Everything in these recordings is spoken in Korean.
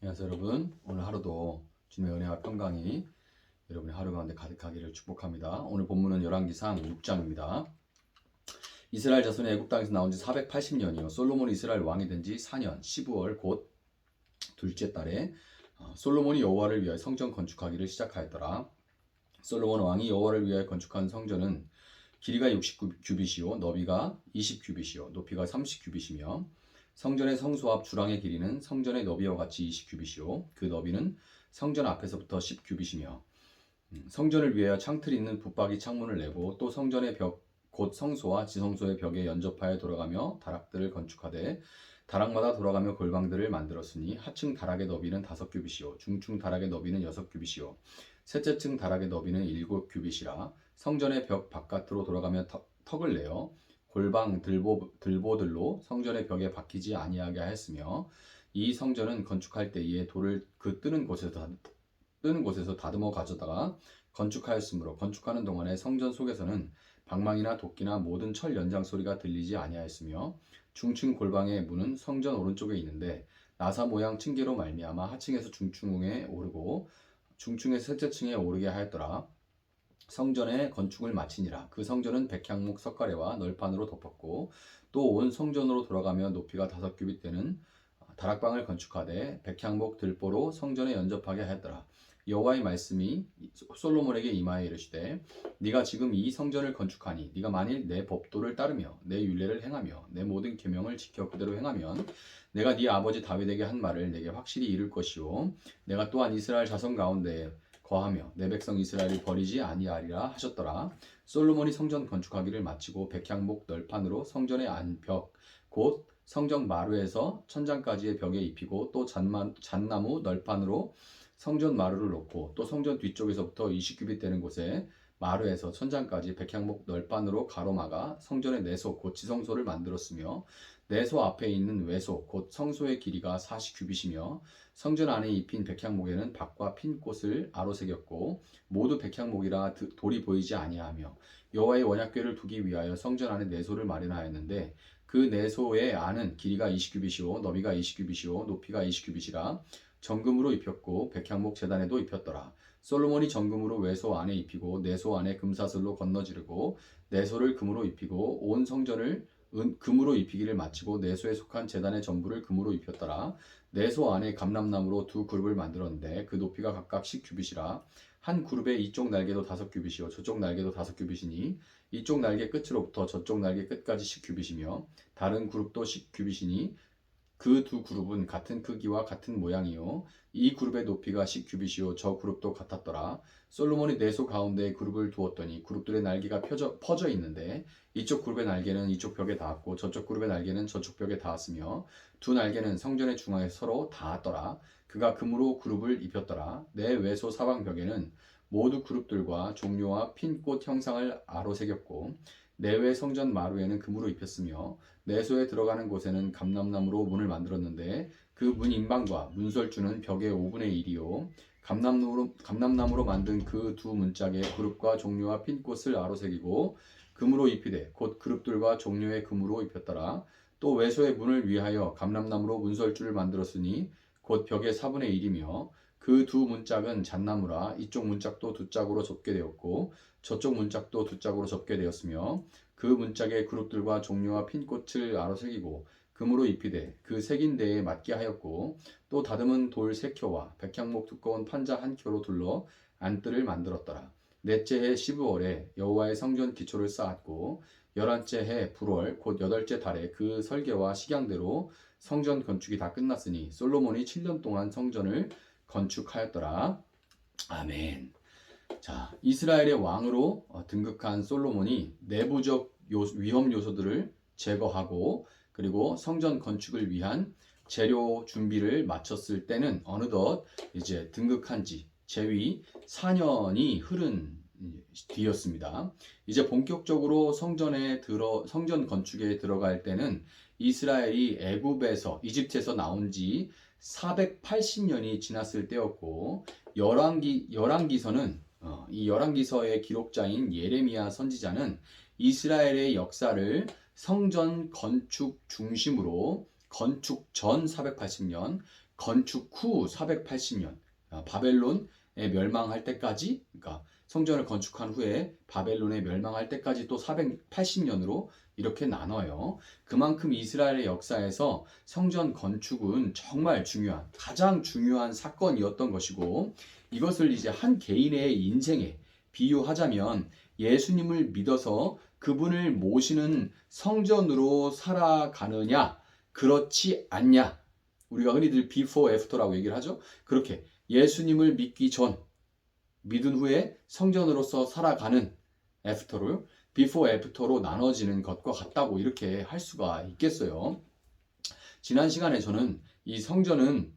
안녕하세요 여러분. 오늘 하루도 주님의 은혜와 평강이 여러분의 하루 가운데 가득하기를 축복합니다. 오늘 본문은 열왕기상 6장입니다. 이스라엘 자손이 애굽 땅에서 나온 지 480년이요 솔로몬이 이스라엘 왕이 된 지 4년 12월 곧 둘째 달에 솔로몬이 여호와를 위하여 성전 건축하기를 시작하였더라. 솔로몬 왕이 여호와를 위하여 건축한 성전은 길이가 60규빗이요 너비가 20규빗이요 높이가 30규빗이며 성전의 성소 앞 주랑의 길이는 성전의 너비와 같이 20규빗이요 그 너비는 성전 앞에서부터 10규빗이며 성전을 위하여 창틀이 있는 붙박이 창문을 내고 또 성전의 벽 곧 성소와 지성소의 벽에 연접하여 돌아가며 다락들을 건축하되 다락마다 돌아가며 골방들을 만들었으니 하층 다락의 너비는 5규빗이요 중층 다락의 너비는 6규빗이요 셋째 층 다락의 너비는 7규빗이라 성전의 벽 바깥으로 돌아가며 턱을 내어 골방 들보들로 성전의 벽에 박히지 아니하게 하였으며 이 성전은 건축할 때에 돌을 그 뜨는 곳에서 다듬어 가져다가 건축하였으므로 건축하는 동안에 성전 속에서는 방망이나 도끼나 모든 철 연장 소리가 들리지 아니하였으며 중층 골방의 문은 성전 오른쪽에 있는데 나사 모양 층계로 말미암아 하층에서 중층에 오르고 중층에서 셋째 층에 오르게 하였더라. 성전의 건축을 마치니라. 그 성전은 백향목 석가래와 널판으로 덮었고 또 온 성전으로 돌아가며 높이가 5규빗 되는 다락방을 건축하되 백향목 들보로 성전에 연접하게 하였더라. 여호와의 말씀이 솔로몬에게 임하여 이르시되 네가 지금 이 성전을 건축하니 네가 만일 내 법도를 따르며 내 율례를 행하며 내 모든 계명을 지켜 그대로 행하면 내가 네 아버지 다윗에게 한 말을 내게 확실히 이룰 것이요 내가 또한 이스라엘 자손 가운데 거하며 내 백성 이스라엘을 버리지 아니하리라 하셨더라. 솔로몬이 성전 건축하기를 마치고 백향목 널판으로 성전의 안벽 곧 성전 마루에서 천장까지의 벽에 입히고 또 잣나무 널판으로 성전 마루를 놓고 또 성전 뒤쪽에서부터 20규빗 되는 곳에 마루에서 천장까지 백향목 널판으로 가로막아 성전의 내소 곧 지성소를 만들었으며 내소 앞에 있는 외소 곧 성소의 길이가 40규빗이며 성전 안에 입힌 백향목에는 박과 핀 꽃을 아로새겼고 모두 백향목이라 돌이 보이지 아니하며 여호와의 언약궤를 두기 위하여 성전 안에 내소를 마련하였는데 그 내소의 안은 길이가 20규빗이요 너비가 20규빗이요 높이가 20규빗이라 정금으로 입혔고 백향목 제단에도 입혔더라. 솔로몬이 정금으로 외소 안에 입히고 내소 안에 금사슬로 건너지르고 내소를 금으로 입히고 온 성전을 금으로 입히기를 마치고 내소에 속한 제단의 전부를 금으로 입혔더라. 내소 안에 감람나무로 두 그룹을 만들었는데 그 높이가 각각 10규빗이라 한 그룹의 이쪽 날개도 5규빗이요 저쪽 날개도 5규빗이니 이쪽 날개 끝으로부터 저쪽 날개 끝까지 10규빗이며 다른 그룹도 10규빗이니 그 두 그룹은 같은 크기와 같은 모양이요 이 그룹의 높이가 10규빗이요 저 그룹도 같았더라. 솔로몬이 내소 가운데에 그룹을 두었더니 그룹들의 날개가 퍼져 있는데 이쪽 그룹의 날개는 이쪽 벽에 닿았고 저쪽 그룹의 날개는 저쪽 벽에 닿았으며 두 날개는 성전의 중앙에 서로 닿았더라. 그가 금으로 그룹을 입혔더라. 내 외소 사방 벽에는 모두 그룹들과 종료와 핀 꽃 형상을 아로새겼고 내외 성전 마루에는 금으로 입혔으며 내소에 들어가는 곳에는 감람나무로 문을 만들었는데 그 문 인방과 문설주는 벽의 5분의 1이요 감람나무로 만든 그 두 문짝에 그룹과 종료와 핀 꽃을 아로새기고 금으로 입히되 곧 그룹들과 종료의 금으로 입혔더라. 또 외소의 문을 위하여 감람나무로 문설주를 만들었으니 곧 벽의 4분의 1이며 그 두 문짝은 잣나무라 이쪽 문짝도 두 짝으로 접게 되었고 저쪽 문짝도 두 짝으로 접게 되었으며 그 문짝의 그룹들과 종료와 핀 꽃을 아로새기고 금으로 입히되 그 새긴 데에 맞게 하였고 또 다듬은 돌 3켜와 백향목 두꺼운 판자 1켜로 둘러 안뜰을 만들었더라. 넷째 해 12월에 여호와의 성전 기초를 쌓았고 11째 해 불월 곧 8째 달에 그 설계와 식양대로 성전 건축이 다 끝났으니 솔로몬이 7년 동안 성전을 건축하였더라. 아멘. 자, 이스라엘의 왕으로 등극한 솔로몬이 내부적 위험 요소들을 제거하고 그리고 성전 건축을 위한 재료 준비를 마쳤을 때는 어느덧 이제 등극한 지 재위 4년이 흐른 뒤였습니다. 이제 본격적으로 성전 건축에 들어갈 때는 이스라엘이 이집트에서 나온 지 480년이 지났을 때였고 열왕기서는 이 열왕기서의 기록자인 예레미야 선지자는 이스라엘의 역사를 성전 건축 중심으로 건축 전 480년, 건축 후 480년 바벨론에 멸망할 때까지, 그러니까 성전을 건축한 후에 바벨론에 멸망할 때까지 또 480년으로 이렇게 나눠요. 그만큼 이스라엘의 역사에서 성전 건축은 정말 중요한, 가장 중요한 사건이었던 것이고, 이것을 이제 한 개인의 인생에 비유하자면 예수님을 믿어서 그분을 모시는 성전으로 살아가느냐, 그렇지 않냐. 우리가 흔히들 before, after라고 얘기를 하죠. 그렇게 예수님을 믿기 전, 믿은 후에 성전으로서 살아가는 after를 before, after로 나눠지는 것과 같다고 이렇게 할 수가 있겠어요. 지난 시간에 저는 이 성전은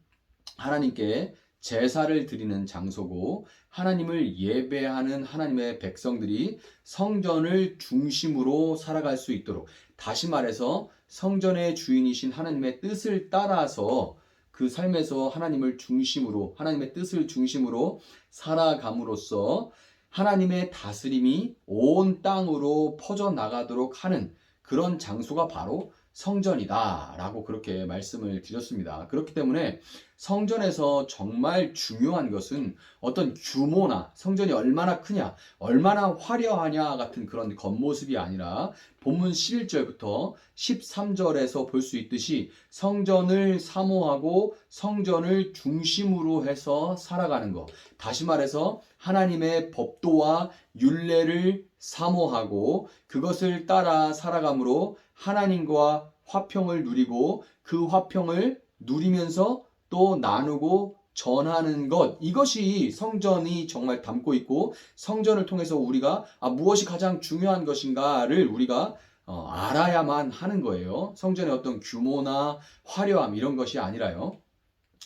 하나님께 제사를 드리는 장소고 하나님을 예배하는 하나님의 백성들이 성전을 중심으로 살아갈 수 있도록, 다시 말해서 성전의 주인이신 하나님의 뜻을 따라서 그 삶에서 하나님을 중심으로, 하나님의 뜻을 중심으로 살아감으로써 하나님의 다스림이 온 땅으로 퍼져나가도록 하는 그런 장소가 바로 성전이다 라고 그렇게 말씀을 드렸습니다. 그렇기 때문에 성전에서 정말 중요한 것은 어떤 규모나 성전이 얼마나 크냐, 얼마나 화려하냐 같은 그런 겉모습이 아니라 본문 11절부터 13절에서 볼 수 있듯이 성전을 사모하고 성전을 중심으로 해서 살아가는 것, 다시 말해서 하나님의 법도와 율례를 사모하고 그것을 따라 살아감으로 하나님과 화평을 누리고 그 화평을 누리면서 또 나누고 전하는 것, 이것이 성전이 정말 담고 있고, 성전을 통해서 우리가 무엇이 가장 중요한 것인가를 우리가 알아야만 하는 거예요. 성전의 어떤 규모나 화려함 이런 것이 아니라요.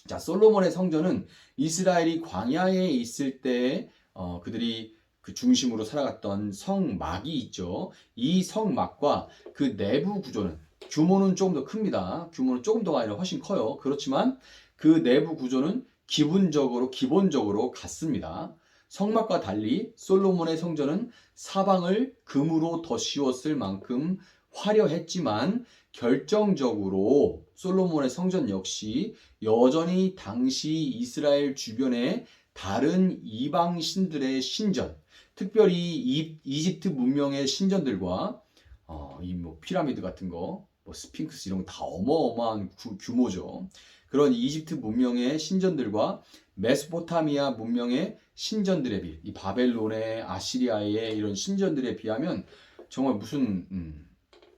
자, 솔로몬의 성전은 이스라엘이 광야에 있을 때 그들이 그 중심으로 살아갔던 성막이 있죠. 이 성막과 그 내부 구조는, 규모는 조금 더 큽니다. 규모는 조금 더 아니라 훨씬 커요. 그렇지만 그 내부 구조는 기본적으로 같습니다. 성막과 달리 솔로몬의 성전은 사방을 금으로 덧씌웠을 만큼 화려했지만 결정적으로 솔로몬의 성전 역시 여전히 당시 이스라엘 주변의 다른 이방 신들의 신전, 특별히 이집트 문명의 신전들과 이 피라미드 같은 거, 스핑크스 이런 거 다 어마어마한 규모죠. 그런 이집트 문명의 신전들과 메소포타미아 문명의 신전들에 비해, 이 바벨론의, 아시리아의 이런 신전들에 비하면 정말 무슨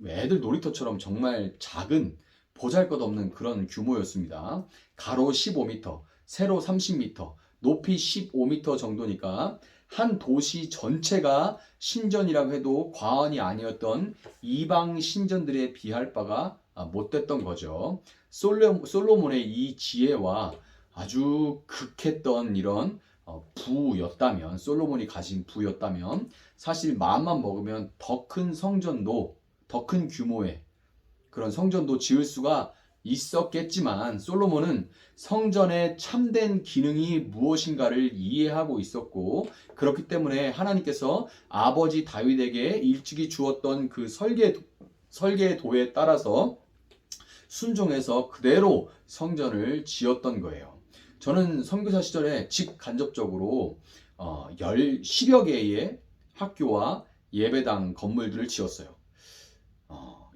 애들 놀이터처럼 정말 작은, 보잘것없는 그런 규모였습니다. 가로 15m, 세로 30m, 높이 15m 정도니까 한 도시 전체가 신전이라고 해도 과언이 아니었던 이방 신전들에 비할 바가 못됐던 거죠. 솔로몬의 이 지혜와 아주 극했던 이런 부였다면, 솔로몬이 가진 부였다면 사실 마음만 먹으면 더 큰 성전도, 더 큰 규모의 그런 성전도 지을 수가 있었겠지만, 솔로몬은 성전의 참된 기능이 무엇인가를 이해하고 있었고, 그렇기 때문에 하나님께서 아버지 다윗에게 일찍이 주었던 그 설계도에 따라서 순종해서 그대로 성전을 지었던 거예요. 저는 선교사 시절에 직간접적으로 10여 개의 학교와 예배당 건물들을 지었어요.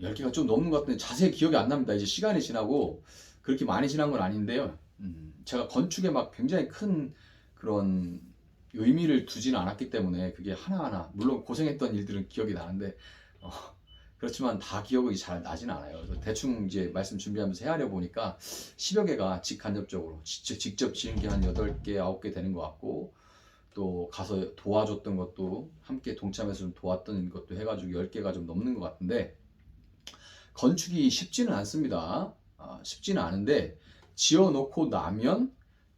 10개가 좀 넘는 것 같은데 자세히 기억이 안 납니다. 이제 시간이 지나고 그렇게 많이 지난 건 아닌데요. 제가 건축에 막 굉장히 큰 그런 의미를 두지는 않았기 때문에 그게 하나하나, 물론 고생했던 일들은 기억이 나는데 그렇지만 다 기억이 잘 나진 않아요. 그래서 대충 이제 말씀 준비하면서 헤아려 보니까 10여 개가 직간접적으로 직접 지은 게 한 8개, 9개 되는 것 같고, 또 가서 도와줬던 것도, 함께 동참해서 좀 도왔던 것도 해가지고 10개가 좀 넘는 것 같은데, 건축이 쉽지는 않습니다. 쉽지는 않은데 지어놓고 나면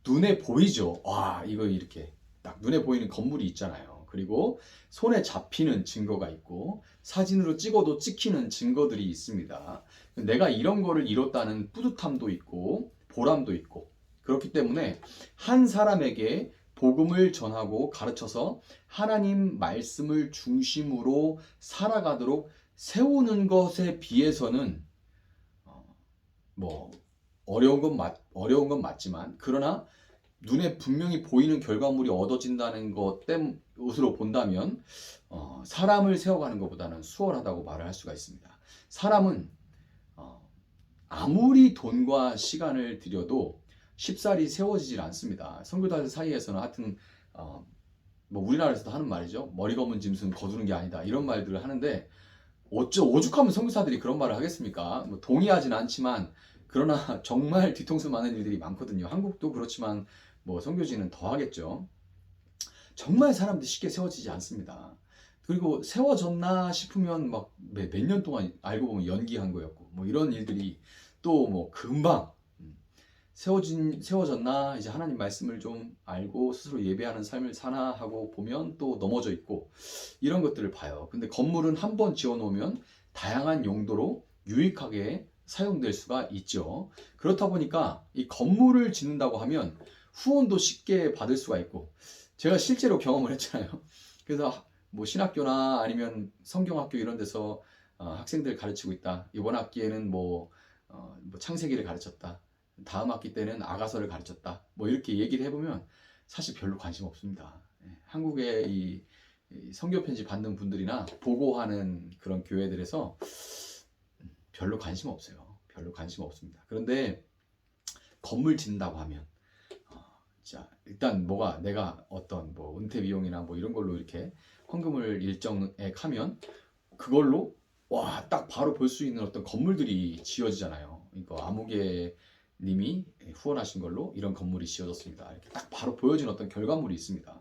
눈에 보이죠. 와, 이거 이렇게 딱 눈에 보이는 건물이 있잖아요. 그리고 손에 잡히는 증거가 있고 사진으로 찍어도 찍히는 증거들이 있습니다. 내가 이런 거를 이뤘다는 뿌듯함도 있고 보람도 있고, 그렇기 때문에 한 사람에게 복음을 전하고 가르쳐서 하나님 말씀을 중심으로 살아가도록 세우는 것에 비해서는 어려운 건 맞지만, 그러나 눈에 분명히 보이는 결과물이 얻어진다는 것으로 본다면 사람을 세워가는 것보다는 수월하다고 말을 할 수가 있습니다. 사람은 아무리 돈과 시간을 들여도 쉽사리 세워지질 않습니다. 선교사들 사이에서는 하여튼 뭐 우리나라에서도 하는 말이죠. 머리 검은 짐승 거두는 게 아니다, 이런 말들을 하는데, 오죽하면 선교사들이 그런 말을 하겠습니까? 뭐 동의하진 않지만, 그러나 정말 뒤통수 많은 일들이 많거든요. 한국도 그렇지만 뭐 선교지는 더 하겠죠. 정말 사람들이 쉽게 세워지지 않습니다. 그리고 세워졌나 싶으면 막 몇 년 동안 알고 보면 연기한 거였고, 뭐 이런 일들이 또 뭐 금방 세워졌나, 이제 하나님 말씀을 좀 알고 스스로 예배하는 삶을 사나 하고 보면 또 넘어져 있고, 이런 것들을 봐요. 근데 건물은 한번 지어 놓으면 다양한 용도로 유익하게 사용될 수가 있죠. 그렇다 보니까 이 건물을 짓는다고 하면 후원도 쉽게 받을 수가 있고, 제가 실제로 경험을 했잖아요. 그래서 뭐 신학교나 아니면 성경학교 이런 데서 학생들 가르치고 있다. 이번 학기에는 뭐 창세기를 가르쳤다. 다음 학기 때는 아가서를 가르쳤다. 뭐 이렇게 얘기를 해보면 사실 별로 관심 없습니다. 한국의 이 선교 편지 받는 분들이나 보고하는 그런 교회들에서 별로 관심 없어요. 별로 관심 없습니다. 그런데 건물 짓는다고 하면 자, 일단 내가 어떤 뭐 은퇴 비용이나 뭐 이런 걸로 이렇게 헌금을 일정액 하면 그걸로 딱 바로 볼 수 있는 어떤 건물들이 지어지잖아요. 그러니까 아무개 님이 후원하신 걸로 이런 건물이 지어졌습니다. 이렇게 딱 바로 보여진 어떤 결과물이 있습니다.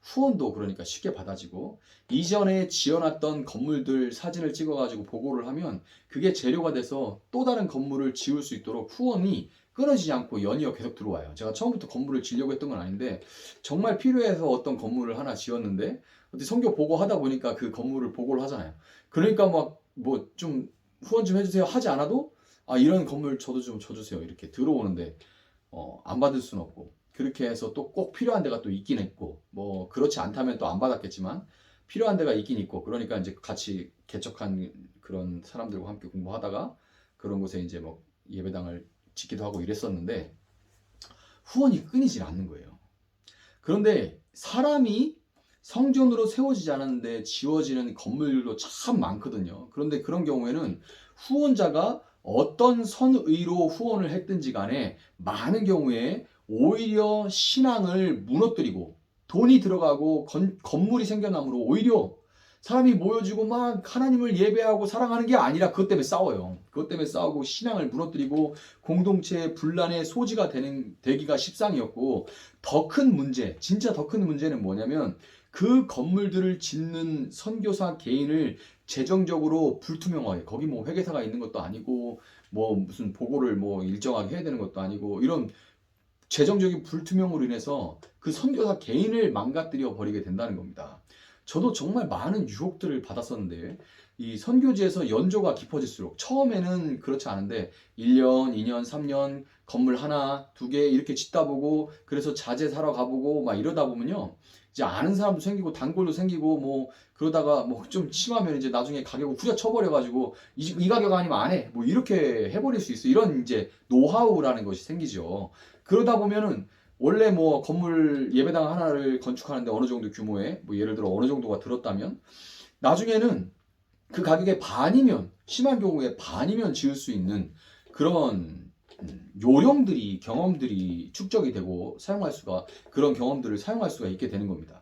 후원도 그러니까 쉽게 받아지고, 이전에 지어놨던 건물들 사진을 찍어가지고 보고를 하면 그게 재료가 돼서 또 다른 건물을 지을 수 있도록 후원이 끊어지지 않고 연이어 계속 들어와요. 제가 처음부터 건물을 지려고 했던 건 아닌데, 정말 필요해서 어떤 건물을 하나 지었는데 어떻게 선교 보고하다 보니까 그 건물을 보고를 하잖아요. 그러니까 막 뭐 좀 후원 좀 해주세요 하지 않아도 이런 건물 저도 좀 줘주세요 이렇게 들어오는데, 안 받을 수는 없고, 그렇게 해서 또 꼭 필요한 데가 또 있긴 했고, 뭐 그렇지 않다면 또 안 받았겠지만 필요한 데가 있긴 있고, 그러니까 이제 같이 개척한 그런 사람들과 함께 공부하다가 그런 곳에 이제 뭐 예배당을 짓기도 하고 이랬었는데, 후원이 끊이질 않는 거예요. 그런데 사람이 성전으로 세워지지 않았는데 지어지는 건물들도 참 많거든요. 그런데 그런 경우에는 후원자가 어떤 선의로 후원을 했든지 간에 많은 경우에 오히려 신앙을 무너뜨리고 돈이 들어가고 건물이 생겨남으로 오히려 사람이 모여지고 막 하나님을 예배하고 사랑하는 게 아니라 그것 때문에 싸워요. 그것 때문에 싸우고 신앙을 무너뜨리고 공동체의 분란의 소지가 되기가 십상이었고, 더 큰 문제, 진짜 더 큰 문제는 뭐냐면 그 건물들을 짓는 선교사 개인을 재정적으로 불투명하게, 거기 뭐 회계사가 있는 것도 아니고 뭐 무슨 보고를 뭐 일정하게 해야 되는 것도 아니고, 이런 재정적인 불투명으로 인해서 그 선교사 개인을 망가뜨려 버리게 된다는 겁니다. 저도 정말 많은 유혹들을 받았었는데, 이 선교지에서 연조가 깊어질수록 처음에는 그렇지 않은데 1년, 2년, 3년 건물 하나, 두 개 이렇게 짓다 보고, 그래서 자재 사러 가보고 막 이러다 보면요, 이제 아는 사람도 생기고 단골도 생기고 뭐 그러다가 뭐 좀 심하면 이제 나중에 가격을 후려쳐버려 가지고 이 가격 아니면 안 해, 뭐 이렇게 해버릴 수 있어. 이런 이제 노하우라는 것이 생기죠. 그러다 보면은 원래 뭐 건물 예배당 하나를 건축하는데 어느 정도 규모의 뭐 예를 들어 어느 정도가 들었다면, 나중에는 그 가격의 반이면, 심한 경우에 반이면 지을 수 있는 그런 요령들이, 경험들이 축적이 되고 그런 경험들을 사용할 수가 있게 되는 겁니다.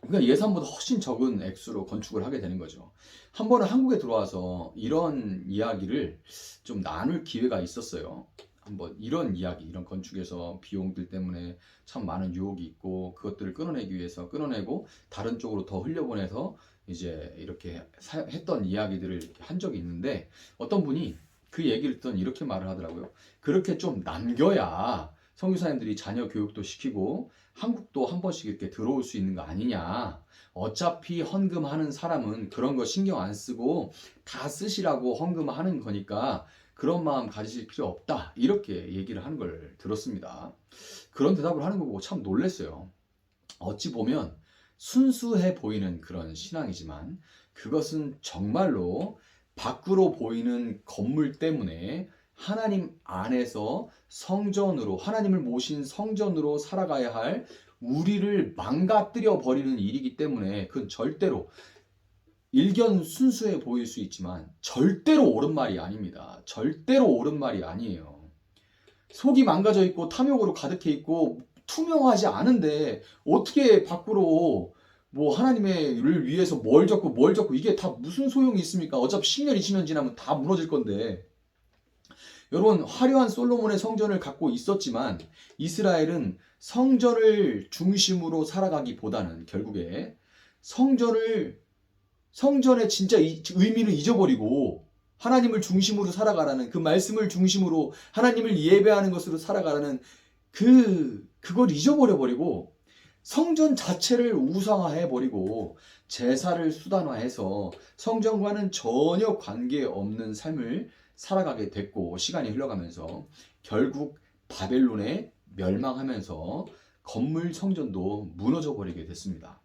그러니까 예산보다 훨씬 적은 액수로 건축을 하게 되는 거죠. 한 번은 한국에 들어와서 이런 이야기를 좀 나눌 기회가 있었어요. 한번 이런 이야기, 이런 건축에서 비용들 때문에 참 많은 유혹이 있고, 그것들을 끊어내기 위해서 끊어내고 다른 쪽으로 더 흘려보내서 이제 이렇게 했던 이야기들을 이렇게 한 적이 있는데, 어떤 분이 그 얘기를 듣던 이렇게 말을 하더라고요. 그렇게 좀 남겨야 선교사님들이 자녀 교육도 시키고 한국도 한 번씩 이렇게 들어올 수 있는 거 아니냐. 어차피 헌금하는 사람은 그런 거 신경 안 쓰고 다 쓰시라고 헌금하는 거니까 그런 마음 가지실 필요 없다. 이렇게 얘기를 하는 걸 들었습니다. 그런 대답을 하는 거 보고 참 놀랐어요. 어찌 보면 순수해 보이는 그런 신앙이지만, 그것은 정말로 밖으로 보이는 건물 때문에 하나님 안에서 성전으로, 하나님을 모신 성전으로 살아가야 할 우리를 망가뜨려 버리는 일이기 때문에 그건 절대로 일견 순수해 보일 수 있지만 절대로 옳은 말이 아닙니다. 절대로 옳은 말이 아니에요. 속이 망가져 있고 탐욕으로 가득해 있고 투명하지 않은데 어떻게 밖으로 뭐 하나님을 위해서 뭘 적고 이게 다 무슨 소용이 있습니까? 어차피 10년 20년 지나면 다 무너질 건데. 여러분, 화려한 솔로몬의 성전을 갖고 있었지만 이스라엘은 성전을 중심으로 살아가기보다는 결국에 성전의 진짜 의미를 잊어버리고 하나님을 중심으로 살아가라는, 그 말씀을 중심으로 하나님을 예배하는 것으로 살아가라는 그걸 잊어버려버리고 성전 자체를 우상화해버리고 제사를 수단화해서 성전과는 전혀 관계없는 삶을 살아가게 됐고, 시간이 흘러가면서 결국 바벨론에 멸망하면서 건물 성전도 무너져 버리게 됐습니다.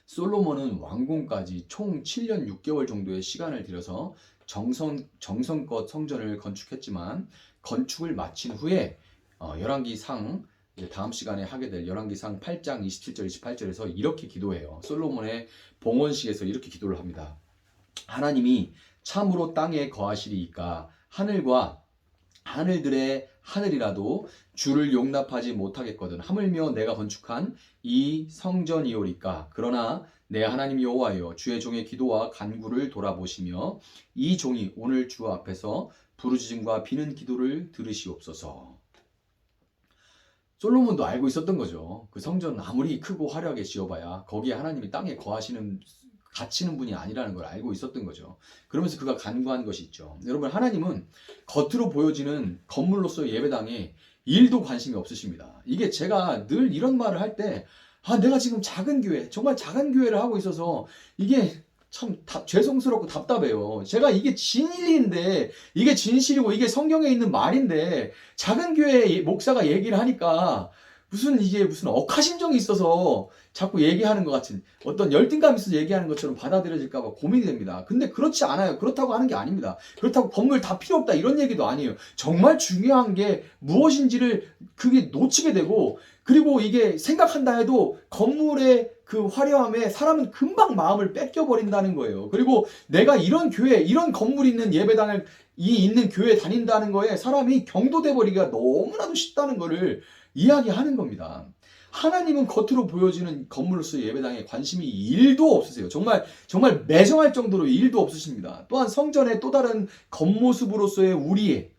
솔로몬은 완공까지 총 7년 6개월 정도의 시간을 들여서 정성껏 성전을 건축했지만, 건축을 마친 후에 열왕기상, 다음 시간에 하게 될 열왕기상 8장 27절 28절에서 이렇게 기도해요. 솔로몬의 봉헌식에서 이렇게 기도를 합니다. 하나님이 참으로 땅에 거하시리이까 하늘과 하늘들의 하늘이라도 주를 용납하지 못하겠거든. 하물며 내가 건축한 이 성전이오리까. 그러나 내 하나님 여호와여, 주의 종의 기도와 간구를 돌아보시며 이 종이 오늘 주 앞에서 부르짖음과 비는 기도를 들으시옵소서. 솔로몬도 알고 있었던 거죠. 그 성전 아무리 크고 화려하게 지어봐야 거기에 하나님이 땅에 갇히는 분이 아니라는 걸 알고 있었던 거죠. 그러면서 그가 간구한 것이 있죠. 여러분, 하나님은 겉으로 보여지는 건물로서의 예배당에 일도 관심이 없으십니다. 이게 제가 늘 이런 말을 할 때, 내가 지금 작은 교회, 정말 작은 교회를 하고 있어서 이게 참 죄송스럽고 답답해요. 제가 이게 진리인데, 이게 진실이고 이게 성경에 있는 말인데 작은 교회 목사가 얘기를 하니까 이게 무슨 억하심정이 있어서 자꾸 얘기하는 것 같은, 어떤 열등감이 있어서 얘기하는 것처럼 받아들여질까 봐 고민이 됩니다. 근데 그렇지 않아요. 그렇다고 하는 게 아닙니다. 그렇다고 건물 다 필요 없다 이런 얘기도 아니에요. 정말 중요한 게 무엇인지를 그게 놓치게 되고, 그리고 이게 생각한다 해도 건물의 그 화려함에 사람은 금방 마음을 뺏겨버린다는 거예요. 그리고 내가 이런 교회, 이런 건물 있는 예배당을 있는 교회에 다닌다는 거에 사람이 경도돼 버리기가 너무나도 쉽다는 거를 이야기하는 겁니다. 하나님은 겉으로 보여지는 건물로서의 예배당에 관심이 1도 없으세요. 정말 매정할 정도로 1도 없으십니다. 또한 성전의 또 다른 겉모습으로서의 우리의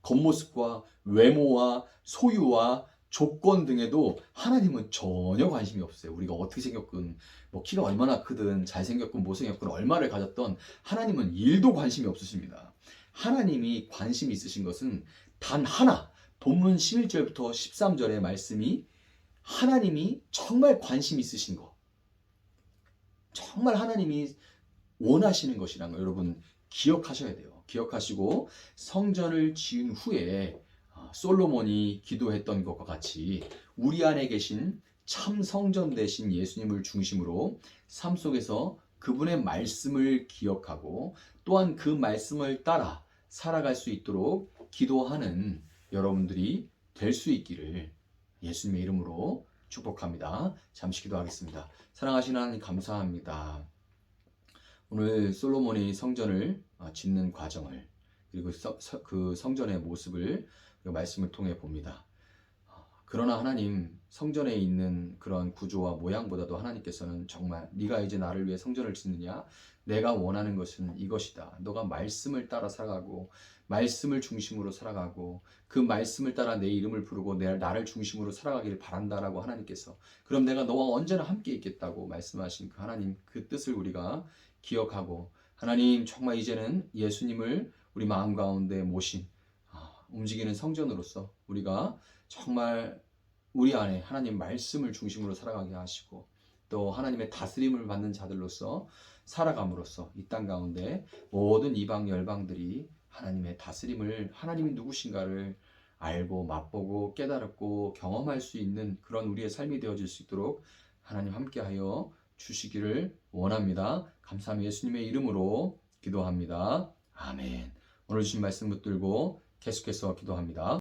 겉모습과 외모와 소유와 조건 등에도 하나님은 전혀 관심이 없어요. 우리가 어떻게 생겼건, 뭐 키가 얼마나 크든 잘생겼건 못생겼건 얼마를 가졌던 하나님은 1도 관심이 없으십니다. 하나님이 관심이 있으신 것은 단 하나, 본문 11절부터 13절의 말씀이 하나님이 정말 관심 있으신 것, 정말 하나님이 원하시는 것이라는 걸 여러분 기억하셔야 돼요. 기억하시고 성전을 지은 후에 솔로몬이 기도했던 것과 같이 우리 안에 계신 참 성전 되신 예수님을 중심으로 삶 속에서 그분의 말씀을 기억하고 또한 그 말씀을 따라 살아갈 수 있도록 기도하는 여러분들이 될 수 있기를 예수님의 이름으로 축복합니다. 잠시 기도하겠습니다. 사랑하시는 하나님 감사합니다. 오늘 솔로몬이 성전을 짓는 과정을, 그리고 그 성전의 모습을 말씀을 통해 봅니다. 그러나 하나님, 성전에 있는 그런 구조와 모양보다도 하나님께서는 정말 네가 이제 나를 위해 성전을 짓느냐? 내가 원하는 것은 이것이다. 너가 말씀을 따라 살아가고 말씀을 중심으로 살아가고 그 말씀을 따라 내 이름을 부르고 나를 중심으로 살아가기를 바란다라고 하나님께서, 그럼 내가 너와 언제나 함께 있겠다고 말씀하신 그 하나님, 그 뜻을 우리가 기억하고, 하나님 정말 이제는 예수님을 우리 마음 가운데 모신 움직이는 성전으로서 우리가 정말 우리 안에 하나님 말씀을 중심으로 살아가게 하시고, 또 하나님의 다스림을 받는 자들로서 살아감으로써 이 땅 가운데 모든 이방 열방들이 하나님의 다스림을, 하나님이 누구신가를 알고 맛보고 깨달았고 경험할 수 있는 그런 우리의 삶이 되어질 수 있도록 하나님 함께하여 주시기를 원합니다. 감사합니다. 예수님의 이름으로 기도합니다. 아멘. 오늘 주신 말씀 붙들고 계속해서 기도합니다.